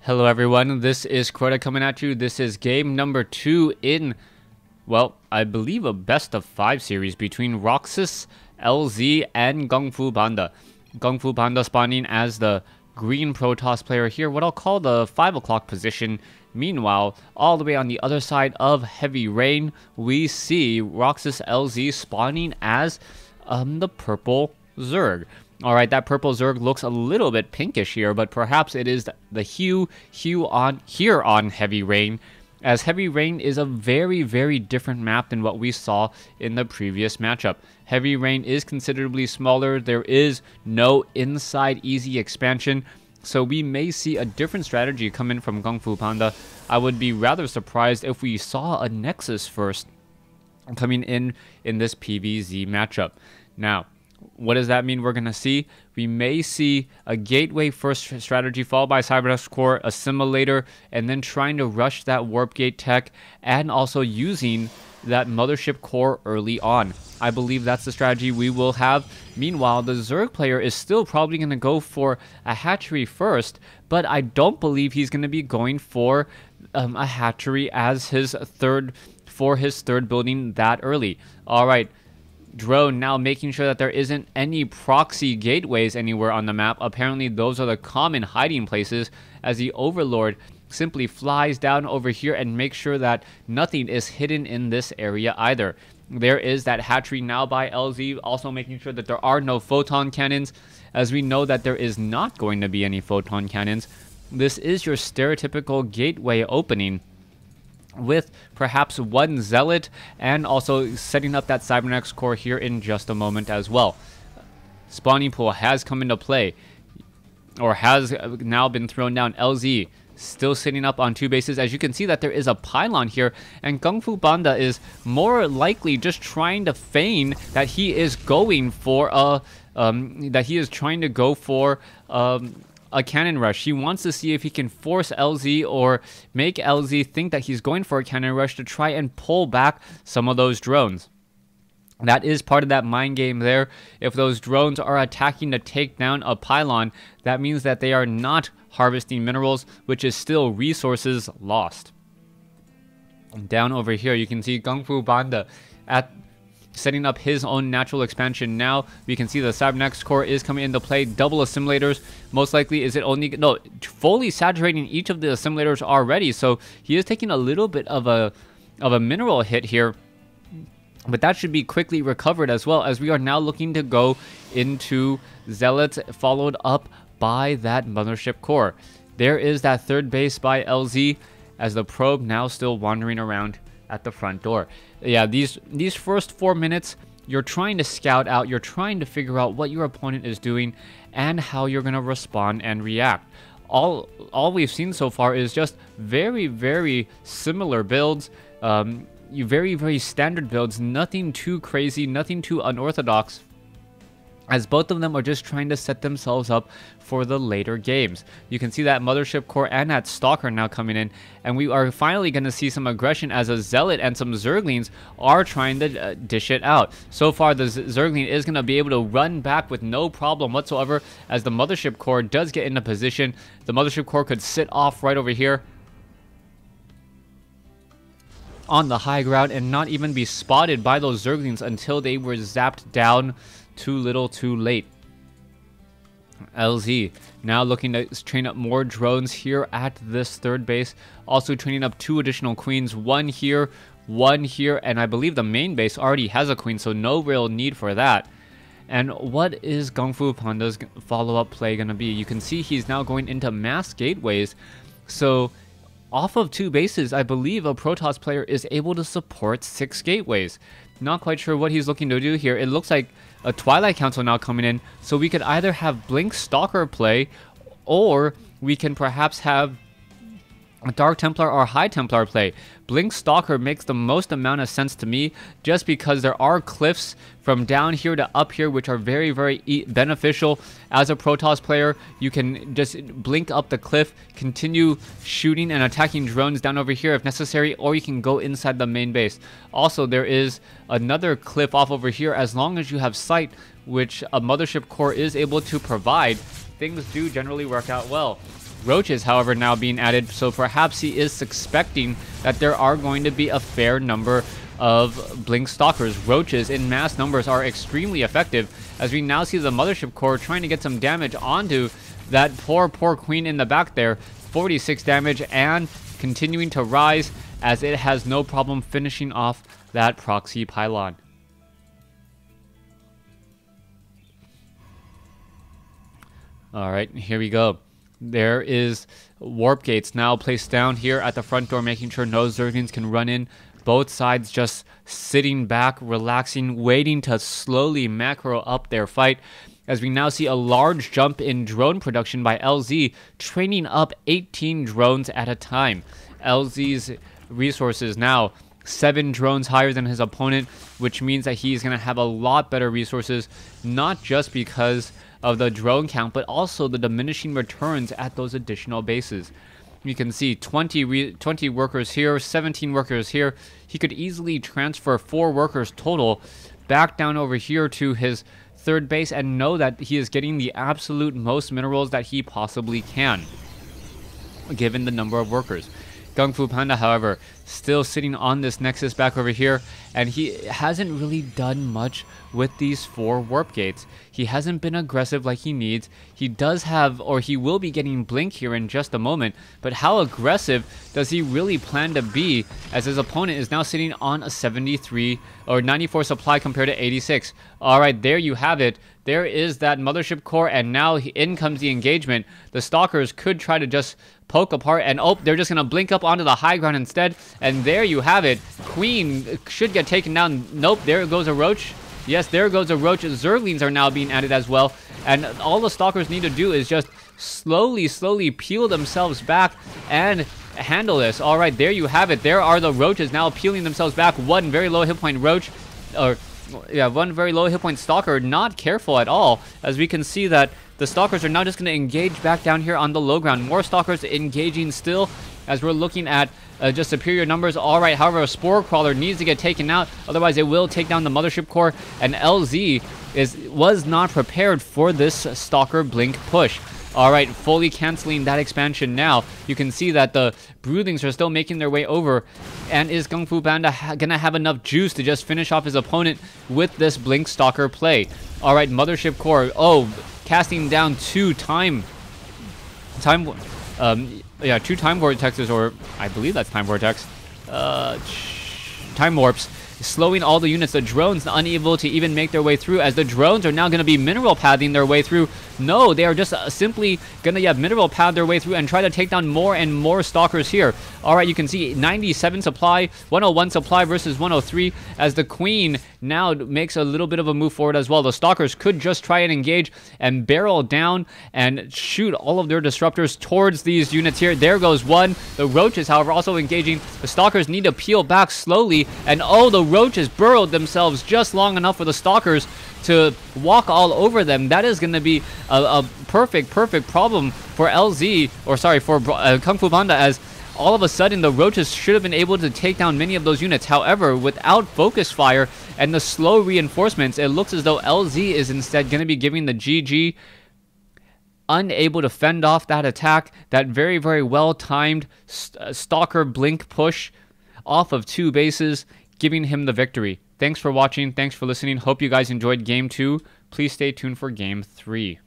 Hello everyone, this is Crota coming at you. This is game number 2 in, well, I believe a best of 5 series between Roxas, LZ, and GungFuBanda. GungFuBanda spawning as the green Protoss player here, what I'll call the 5 o'clock position. Meanwhile, all the way on the other side of Heavy Rain, we see Roxas LZ spawning as the purple Zerg. Alright, that purple Zerg looks a little bit pinkish here, but perhaps it is the hue on here on Heavy Rain, as Heavy Rain is a very different map than what we saw in the previous matchup. Heavy Rain is considerably smaller, there is no inside easy expansion, so we may see a different strategy come in from GungFuBanda. I would be rather surprised if we saw a Nexus first coming in this PvZ matchup. Now, what does that mean we're going to see? We may see a gateway first strategy followed by Cybernetics Core, Assimilator, and then trying to rush that Warp Gate tech and also using that Mothership Core early on. I believe that's the strategy we will have. Meanwhile, the Zerg player is still probably going to go for a hatchery first, but I don't believe he's going to be going for a hatchery as his third building that early. All right. Drone now making sure that there isn't any proxy gateways anywhere on the map. Apparently those are the common hiding places, as the Overlord simply flies down over here and makes sure that nothing is hidden in this area either. There is that hatchery now by LZ, also making sure that there are no photon cannons, as we know that there is not going to be any photon cannons. This is your stereotypical gateway opening, with perhaps one Zealot, and also setting up that Cybernetics Core here in just a moment as well. Spawning pool has come into play, or has now been thrown down. LZ still sitting up on 2 bases. As you can see that there is a pylon here, and GungFuBanda is more likely just trying to feign that he is going for a a cannon rush. He wants to see if he can force LZ or make LZ think that he's going for a cannon rush to try and pull back some of those drones. That is part of that mind game there. If those drones are attacking to take down a pylon, that means that they are not harvesting minerals, which is still resources lost. Down over here, you can see GungFuBanda setting up his own natural expansion now. We can see the Cybernetics Core is coming into play. Double assimilators. Most likely, is it only... No, fully saturating each of the assimilators already. So he is taking a little bit of a mineral hit here. But that should be quickly recovered as well, as we are now looking to go into Zealots, followed up by that Mothership Core. There is that third base by LZ, as the probe now still wandering around at the front door. Yeah, these first 4 minutes, you're trying to scout out, you're trying to figure out what your opponent is doing and how you're going to respond and react. All we've seen so far is just very similar builds, very standard builds, nothing too crazy, nothing too unorthodox, as both of them are just trying to set themselves up for the later games. You can see that Mothership Core and that Stalker now coming in, and we are finally going to see some aggression as a Zealot and some Zerglings are trying to dish it out. So far, the Zergling is going to be able to run back with no problem whatsoever, as the Mothership Core does get into position. The Mothership Core could sit off right over here on the high ground and not even be spotted by those Zerglings until they were zapped down too little too late. LZ now looking to train up more drones here at this third base, also training up 2 additional queens, one here, and I believe the main base already has a queen, so no real need for that. And what is GungFuBanda's follow-up play going to be? You can see he's now going into mass gateways, so off of 2 bases, I believe a Protoss player is able to support 6 gateways. Not quite sure what he's looking to do here. It looks like a Twilight Council now coming in, so we could either have Blink Stalker play, or we can perhaps have a Dark Templar or High Templar play. Blink Stalker makes the most amount of sense to me, just because there are cliffs from down here to up here, which are very beneficial. As a Protoss player, you can just blink up the cliff, continue shooting and attacking drones down over here if necessary, or you can go inside the main base. Also, there is another cliff off over here. As long as you have sight, which a Mothership Core is able to provide, things do generally work out well. Roaches, however, now being added, so perhaps he is suspecting that there are going to be a fair number of Blink Stalkers. Roaches in mass numbers are extremely effective, as we now see the Mothership Core trying to get some damage onto that poor Queen in the back there. 46 damage and continuing to rise as it has no problem finishing off that proxy pylon. Alright, here we go. There is warp gates now placed down here at the front door, making sure no Zerglings can run in. Both sides just sitting back, relaxing, waiting to slowly macro up their fight. As we now see a large jump in drone production by LZ, training up 18 drones at a time. LZ's resources now 7 drones higher than his opponent, which means that he's going to have a lot better resources, not just because of the drone count, but also the diminishing returns at those additional bases. You can see 20 workers here, 17 workers here. He could easily transfer 4 workers total back down over here to his third base and know that he is getting the absolute most minerals that he possibly can, given the number of workers. GungFuBanda, however, still sitting on this Nexus back over here, and he hasn't really done much with these 4 warp gates. He hasn't been aggressive like he needs. He does have, or he will be getting Blink here in just a moment, but how aggressive does he really plan to be, as his opponent is now sitting on a 73 or 94 supply compared to 86. Alright, there you have it. There is that Mothership Core, and now in comes the engagement. The Stalkers could try to just poke apart, and oh, they're just going to blink up onto the high ground instead, and there you have it. Queen should get taken down. Nope, there goes a Roach. Yes, there goes a Roach. Zerglings are now being added as well, and all the Stalkers need to do is just slowly peel themselves back and handle this. Alright, there you have it. There are the Roaches now peeling themselves back. One very low hit point Roach, or yeah, one very low hit point Stalker, not careful at all, as we can see that the Stalkers are now just going to engage back down here on the low ground. More Stalkers engaging still, as we're looking at just superior numbers. Alright, however, a Spore Crawler needs to get taken out, otherwise it will take down the Mothership Core, and LZ was not prepared for this Stalker Blink push. Alright, fully canceling that expansion now. You can see that the Broodlings are still making their way over, and is GungFuBanda gonna have enough juice to just finish off his opponent with this Blink Stalker play? Alright, Mothership Core, casting down 2 time vortexes, or I believe that's time vortex, time warps, slowing all the units. The drones unable to even make their way through, as the drones are now going to be mineral pathing their way through. No, they are just simply going to mineral pad their way through and try to take down more and more Stalkers here. Alright, you can see 97 supply, 101 supply versus 103, as the Queen now makes a little bit of a move forward as well. The Stalkers could just try and engage and barrel down and shoot all of their disruptors towards these units here. There goes one. The Roaches, however, also engaging. The Stalkers need to peel back slowly, and oh, the Roaches burrowed themselves just long enough for the Stalkers to walk all over them. That is going to be a perfect problem for LZ, or sorry, for GungFuBanda, as all of a sudden the Roaches should have been able to take down many of those units. However, without focus fire and the slow reinforcements, it looks as though LZ is instead going to be giving the GG, unable to fend off that attack, that very well timed Stalker Blink push off of 2 bases, giving him the victory. Thanks for watching. Thanks for listening. Hope you guys enjoyed Game 2. Please stay tuned for Game 3.